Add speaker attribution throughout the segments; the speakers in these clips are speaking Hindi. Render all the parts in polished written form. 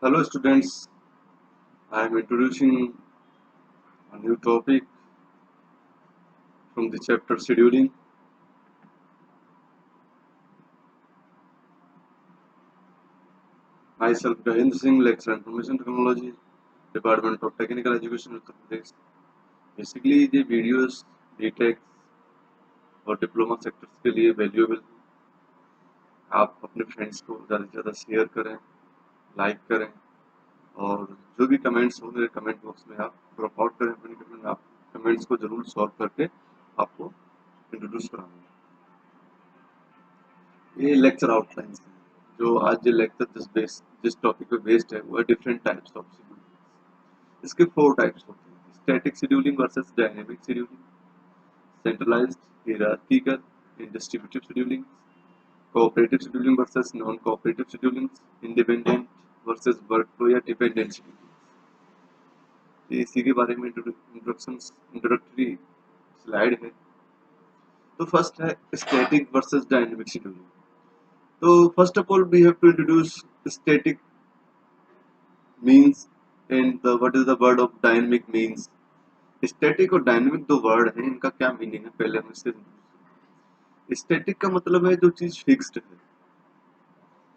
Speaker 1: Hello students, I am introducing a new topic from the chapter scheduling. Myself Gahind Singh, lecturer information technology, Department of Technical Education Uttar Pradesh. Basically ये वीडियोस बीटेक और डिप्लोमा सेक्टर्स के लिए वैल्यूएबल। आप अपने फ्रेंड्स को ज़्यादा से ज़्यादा शेयर करें, लाइक करें और जो भी कमेंट्स हो मेरे कमेंट बॉक्स में आप ड्रॉप आउट करें अपने कमेंट। आप कमेंट्स को जरूर सॉल्व करके आपको इंट्रोड्यूस कराऊंगा। ये लेक्चर आउटलाइन है। जो आज ये लेक्चर जिस टॉपिक पे बेस्ड है वो है डिफरेंट टाइप्स ऑफ शेड्यूलिंग। इसके 4 टाइप्स होते हैं: static scheduling versus dynamic scheduling, centralised, hierarchical and distributive scheduling, cooperative scheduling versus non cooperative scheduling, independent versus workflow या डिपेंडेंट शेड्यूलिंग। इसी के बारे में इंट्रोडक्टरी स्लाइड है। तो फर्स्ट है स्टैटिक वर्सेस डायनेमिक शेड्यूलिंग। तो first of all, we have to introduce static means and what is the word of dynamic means. Static और dynamic दो वर्ड हैं, इनका क्या मीनिंग है पहले हम इससे। स्टैटिक का मतलब है जो चीज फिक्स्ड है,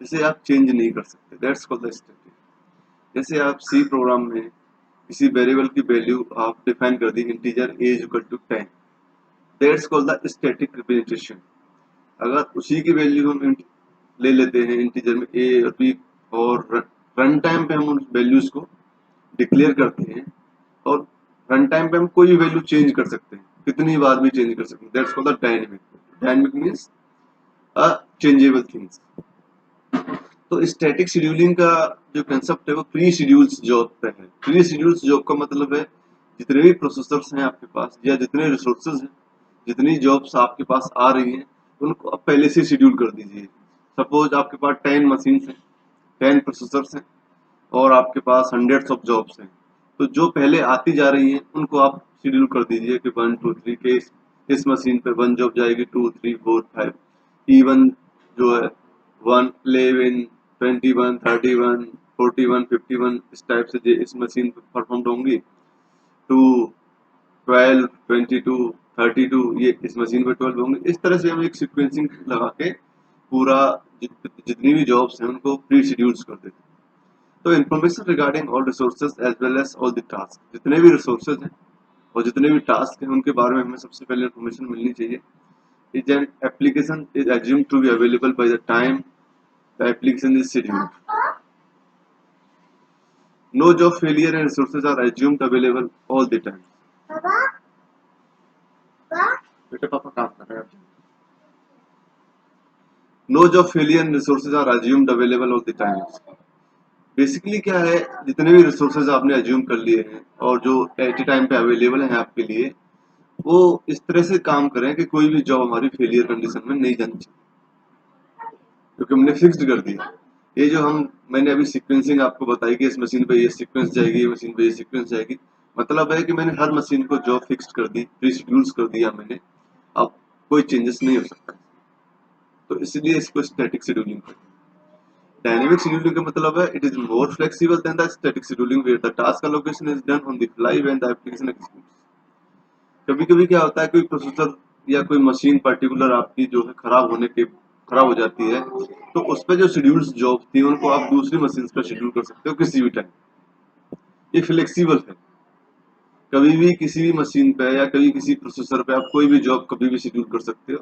Speaker 1: जिसे आप चेंज नहीं कर सकते, दैट्स कॉल्ड द स्टैटिक। जैसे आप सी प्रोग्राम में किसी वेरिएबल की वैल्यू आप डिफाइन कर दी, integer a is equal to 10, that's called the static representation. अगर उसी की वैल्यू हम ले लेते हैं इंटीजर में a और b और रन टाइम पे हम उन वैल्यूज को डिक्लेयर करते हैं और रन टाइम पे हम कोई भी वैल्यू चेंज कर सकते हैं, कितनी बार भी चेंज कर सकते हैं, that's called the dynamic. Dynamic means a changeable things. तो स्टैटिक शेड्यूलिंग का जो कंसेप्ट है वो प्री शेड्यूल्स जॉब पे है। प्री शेड्यूल्स जॉब का मतलब है जितने भी प्रोसेसर्स हैं आपके पास या जितने रिसोर्सेज हैं, जितनी जॉब्स आपके पास आ रही हैं, उनको आप पहले से शेड्यूल कर दीजिए। सपोज आपके पास 10 मशीन्स हैं, 10 प्रोसेसर्स हैं और आपके पास हंड्रेड्स ऑफ जॉब्स हैं। तो जो पहले आती जा रही हैं उनको आप शेड्यूल कर दीजिए कि 1 2 3 के इस मशीन पे 1 जॉब जाएगी, 2 3 4 5, इवन जो है 1 11 21 31 41 51 इस टाइप से जो इस मशीन पे परफॉर्म होंगी। 2 12 22 32 ये इस मशीन पे 12 होंगे। इस तरह से हम एक सीक्वेंसिंग लगा के पूरा जितनी भी जॉब्स हैं उनको प्री शेड्यूल्स कर देते हैं। तो information regarding all resources as well as all the task, जितने भी रिसोर्सेज हैं और जितने भी टास्क हैं उनके बारे में हमें सबसे पहले इन्फॉर्मेशन मिलनी चाहिए। Is an application is assumed to be available by the time the application is scheduled. No job failure and resources are assumed available all the time. बेटे पापा काम कर रहे हैं। No job failure and resources are assumed available all the time. Basically क्या है, जितने भी रिसोर्सेज आपने एज्यूम कर लिए हैं और जो एट ए टाइम पे अवेलेबल हैं आपके लिए, वो इस तरह से काम करें कि कोई भी जॉब हमारी फेलियर कंडीशन में नहीं जानी चाहिए, क्योंकि हमने फिक्स्ड कर दिया। ये जो मैंने अभी सीक्वेंसिंग आपको बताई कि इस मशीन पे ये सीक्वेंस जाएगी, ये मशीन पे ये सीक्वेंस जाएगी, मतलब है कि मैंने हर मशीन को जॉब फिक्स्ड कर दी, प्री शेड्यूल्स कर दिया मैंने। अब कोई चेंजेस नहीं हो सकता, तो इसलिए इसको स्टैटिक शेड्यूलिंग कहते हैं। डायनेमिक शेड्यूलिंग का मतलब है it is more flexible than the static scheduling where the task allocation is done on the fly when the application executes. कभी-कभी क्या होता है, कोई प्रोसेसर या कोई मशीन पर्टिकुलर आपकी जो है खराब हो जाती है, तो उस पे जो शेड्यूल्स जॉब थी उनको आप दूसरी मशीन पर शेड्यूल कर सकते हो किसी भी टाइम। ये फ्लेक्सिबल है, कभी भी किसी भी मशीन पे या कभी किसी प्रोसेसर पे आप कोई भी जॉब कभी भी शेड्यूल कर सकते हो।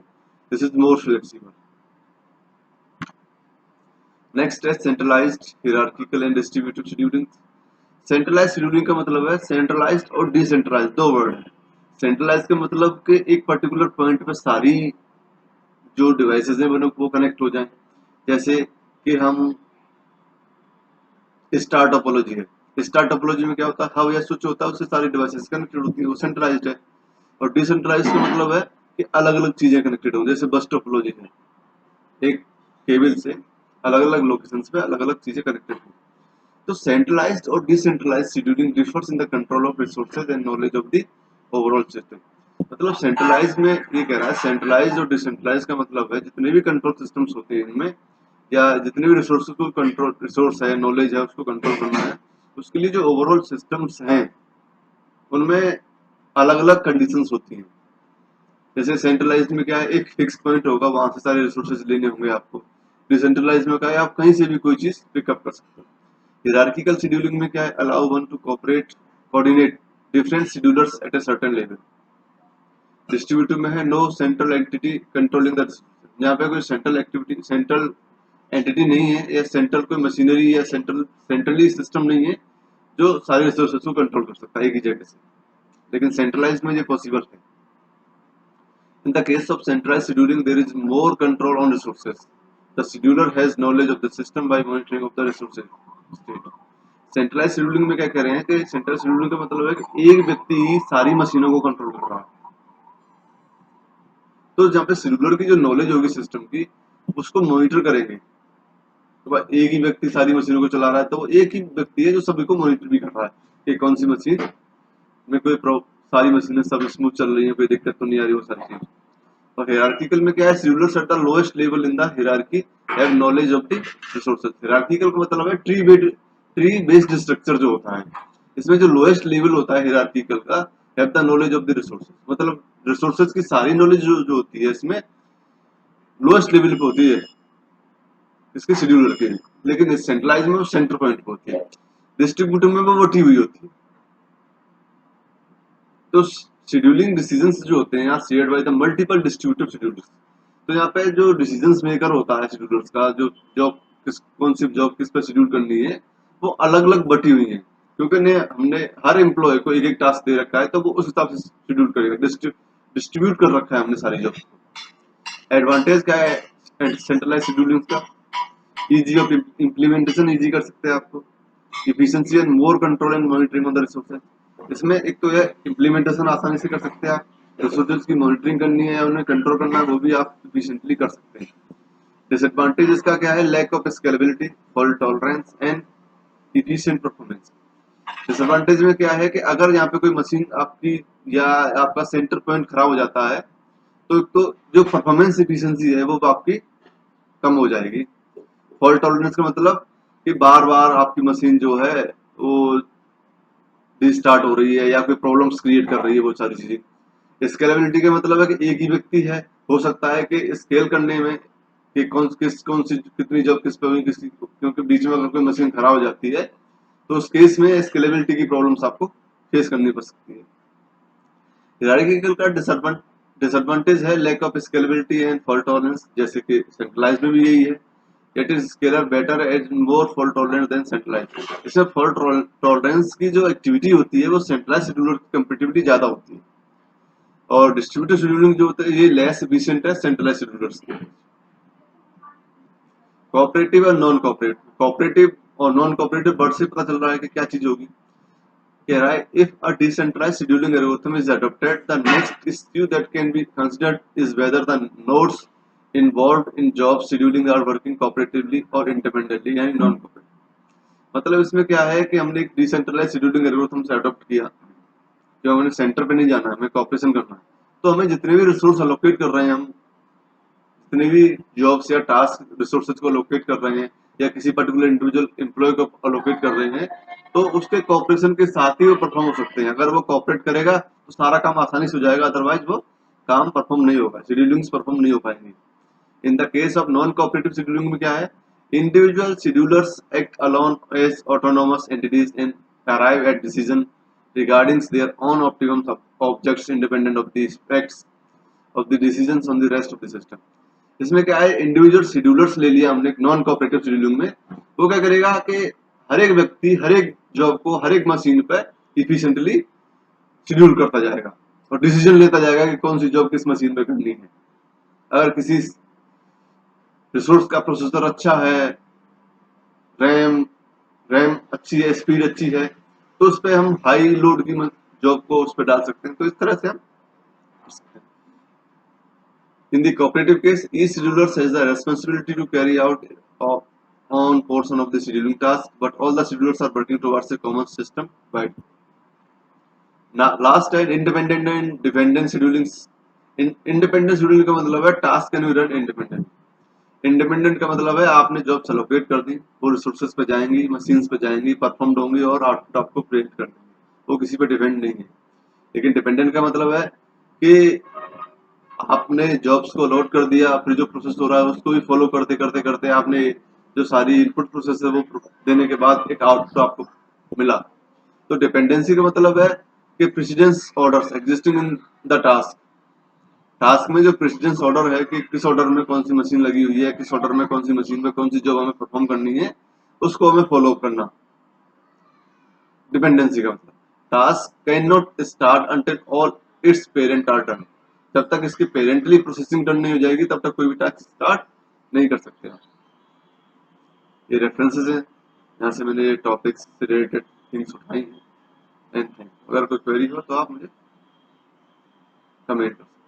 Speaker 1: This is more flexible. Next है centralized, hierarchical and distributed scheduling. Centralized scheduling का मतलब है सेंट्रलाइज्ड और डिसेंट्रलाइज्ड, दो वर्ड है। सेंट्रलाइज्ड का मतलब कि एक पर्टिकुलर पॉइंट पे सारी जो डिवाइसेस हैं वो कनेक्ट हो जाएं। जैसे कि हम स्टार टोपोलॉजी है, स्टार टोपोलॉजी में क्या होता है, हब या स्विच होता है, उससे सारी डिवाइसेस कनेक्टेड होती है, वो सेंट्रलाइज्ड है। और डिसेंट्रलाइज्ड का मतलब है कि अलग अलग चीजें कनेक्टेड हो, जैसे बस टोपोलॉजी है, एक केबल से अलग अलग लोकेशन पे अलग अलग चीजें कनेक्टेड हो। तो सेंट्रलाइज्ड और decentralized scheduling differs in the control of resources and knowledge of the overall system. मतलब सेंट्रलाइज में ये कह रहा है, सेंट्रलाइज और डिसेंट्रलाइज का मतलब है जितने भी कंट्रोल सिस्टम्स होते हैं इनमें या जितने भी रिसोर्स को कंट्रोल, रिसोर्स है, नॉलेज है, उसको कंट्रोल करना है, उसके लिए जो ओवरऑल सिस्टम्स हैं उनमें अलग अलग कंडीशंस होती हैं। जैसे सेंट्रलाइज्ड में क्या है, एक फिक्स पॉइंट होगा, वहां से सारे रिसोर्सेज लेने होंगे आपको। डिसेंट्रलाइज में क्या है, आप कहीं से भी कोई चीज पिकअप कर सकते हो। हिरार्किकल शेड्यूलिंग में क्या है, allow one to cooperate, coordinate different schedulers at a certain level. Distributive में है, no central entity controlling the, यहाँ पे कोई सेंट्रल एक्टिविटी, सेंट्रल एंटिटी नहीं है, या सेंट्रल कोई मशीनरी या सेंट्रली सिस्टम नहीं है जो सारे रिसोर्सेज को कंट्रोल कर सकता है एक ही जगह से। लेकिन सेंट्रलाइज में ये पॉसिबल है। In the case of centralized scheduling, there is more control on resources. The scheduler has knowledge of the system by monitoring of the resources state. Centralize scheduling में क्या कह रहे हैं कि सेंट्रलाइज शेड्यूलिंग का मतलब है कि एक व्यक्ति ही सारी मशीनों को कंट्रोल कर रहा है। तो जहाँ पे शेड्यूलर की जो नॉलेज होगी सिस्टम की, उसको मॉनिटर करेंगे। तो एक ही व्यक्ति सारी मशीनों को चला रहा है, तो वो एक ही व्यक्ति है जो सभी को मॉनिटर भी कर रहा है कि कौन सी मशीन में कोई सारी मशीनें सब स्मूथ चल रही है, कोई दिक्कत तो नहीं आ रही, वो सारी चीज। और हायरार्किकल में क्या है, schedulers at the lowest level in the hierarchy have knowledge of the resources. Hierarchical का मतलब है ट्री बेस्ड स्ट्रक्चर जो होता है, इसमें जो लोएस्ट लेवल होता है हायरार्किकल का, have the knowledge of the resources, मतलब रिसोर्सेज की सारी नॉलेज जो होती है इसमें लोएस्ट लेवल पे होती है इसके शेड्यूलर के। लेकिन इस सेंट्रलाइज में वो सेंटर पॉइंट पे होती है, डिस्ट्रीब्यूटिव में वो बटी हुई होती है। तो शेड्यूलिंग डिसीजंस जो होते हैं यहाँ shared by the multiple distributive schedulers. तो यहाँ पे जो डिसीजंस मेकर होता है शेड्यूलर्स का, जो जॉब किस, कौन सी जॉब किस पे शेड्यूल करनी है, वो अलग अलग बटी हुई है, क्योंकि ने हमने हर एम्प्लॉय को एक एक टास्क दे रखा है, तो वो उस हिसाब से शेड्यूल करेगा, डिस्ट्रीब्यूट कर रखा है हमने सारी जॉब्स को। एडवांटेज क्या है सेंट्रलाइज शेड्यूलिंग का, इजी ऑफ इम्प्लीमेंटेशन, इजी कर सकते हैं आपको, efficiency and more control and monitoring on the resources. इसमें एक तो ये इम्प्लीमेंटेशन आसानी से कर सकते हैं आप, रिसोर्सेज की मॉनिटरिंग करनी है, उन्हें कंट्रोल करना है, वो भी आप इफिशिएंटली कर सकते हैं। डिसएडवांटेज इसका क्या है, lack of scalability, fault tolerance and efficient performance. Disadvantage में क्या है कि अगर यहाँ पे कोई मशीन आपकी या आपका सेंटर पॉइंट खराब हो जाता है, तो जो परफॉर्मेंस इफिशिएंसी है वो आपकी कम हो जाएगी। फॉल्ट टॉलरेंस का मतलब कि बार बार आपकी मशीन जो है वो रीस्टार्ट हो रही है या कोई प्रॉब्लम्स क्रिएट कर रही है, वो सारी चीजें। स्केलेबिलिटी का मतलब है कि एक ही व्यक्ति है, हो सकता है कि स्केल करने में कि कौन सी कितनी जॉब किस पे हुई, किसी, क्योंकि बीच में अगर कोई मशीन खराब हो जाती है तो उस केस में स्केलेबिलिटी की प्रॉब्लम्स आपको फेस करनी पड़ सकती है। हायरार्किकल का डिसएडवांटेज है lack of scalability and fault tolerance, जैसे कि सेंट्रलाइज में भी यही है। It is scaler better and more fault tolerance than centralize. इसमें फॉल्ट टॉलरेंस की जो एक्टिविटी होती है वो सेंट्रलाइज शेड्यूलर की कंपेटिबिलिटी ज्यादा होती है, और डिस्ट्रीब्यूटेड शेड्यूलिंग जो होता है ये लेस एफिशिएंट है सेंट्रलाइज शेड्यूलर्स के। कोऑपरेटिव और नॉन कोऑपरेटिव, कोऑपरेटिव और नॉन कोऑपरेटिव वर्ड से पता चल रहा है कि क्या चीज होगी। कह रहा है if a decentralized scheduling algorithm is adopted, the next issue that can be considered is whether the nodes involved in job scheduling are working cooperatively और इंडिपेंडेंटली, यानी नॉन कोऑपरेटिव। मतलब इसमें क्या है कि हमने एक डिसेंट्रलाइज्ड शेड्यूलिंग एल्गोरिथम से अडॉप्ट किया, जो हमें सेंटर पे नहीं जाना है, हमें कॉपरेशन करना है। तो हमें जितने भी रिसोर्स अलोकेट कर रहे हैं, हम जितने भी जॉब्स या टास्क रिसोर्सेज को अलोकेट कर रहे हैं, या किसी पर्टिकुलर इंडिविजुअल एम्प्लॉय को अलोकेट कर रहे हैं, तो उसके कॉपरेशन के साथ ही वो परफॉर्म हो सकते हैं। अगर वो कॉपरेट करेगा तो सारा काम आसानी से हो जाएगा, अदरवाइज वो काम परफॉर्म नहीं होगा, शेड्यूलिंग परफॉर्म नहीं हो पाएंगे। In the case of non cooperative scheduling में क्या है, individual schedulers act alone as autonomous entities and arrive at decision regarding their own optimum objects independent of the effects of the decisions on the rest of the system। इसमें क्या है, इंडिविजुअल शेड्यूलर्स ले लिया हमने नॉन कोऑपरेटिव शेड्यूलिंग में, वो क्या करेगा कि हर एक व्यक्ति हर एक जॉब को हर एक मशीन पर इफिशिएंटली शेड्यूल करता जाएगा और डिसीजन लेता जाएगा कि कौन सी जॉब किस मशीन पे करनी है। अगर किसी रिसोर्स का प्रोसेसर अच्छा है, रैम रैम अच्छी है, स्पीड अच्छी है, तो उस पर हम हाई लोड की जॉब को उस पर डाल सकते हैं। तो इस तरह से हम in the cooperative case, each scheduler has the responsibility to carry out on portion of the scheduling task, but all the schedulers are working towards a common system wide। Now, last है independent and dependent scheduling। independent scheduling का मतलब है task can be run independent। Independent का मतलब है आपने जॉब्स एलोकेट कर दी, वो रिसोर्सेज पे जाएंगी, मशीन्स पे जाएंगी, परफॉर्म्ड होंगी और आउटपुट आपको प्रिंट कर देंगे, वो किसी पे डिपेंड नहीं है। लेकिन डिपेंडेंट का मतलब है कि आपने जॉब्स को लोड कर दिया, फिर जो प्रोसेस हो रहा है उसको भी फॉलो करते करते करते आपने जो सारी इनपुट प्रोसेस है वो देने के बाद एक आउटपुट आपको मिला। तो डिपेंडेंसी का मतलब है कि precedence orders existing in the task, task में जो प्रेसिडेंस ऑर्डर है कि किस ऑर्डर में कौन सी मशीन लगी हुई है, किस ऑर्डर में कौन सी मशीन पे कौन सी जॉब हमें परफॉर्म करनी है, उसको हमें फॉलो करना। डिपेंडेंसी का मतलब task can not start until all its parent are done, जब तक इसकी पेरेंटली प्रोसेसिंग डन नहीं हो जाएगी तब तक कोई भी टास्क स्टार्ट नहीं कर सकते आप। ये रेफरेंसेस है यहाँ से मैंने टॉपिक्स से रिलेटेड थिंग्स उठाई हैं। एंड थैंक, अगर कोई क्वेरी हो तो आप मुझे कमेंट कर सकते हैं।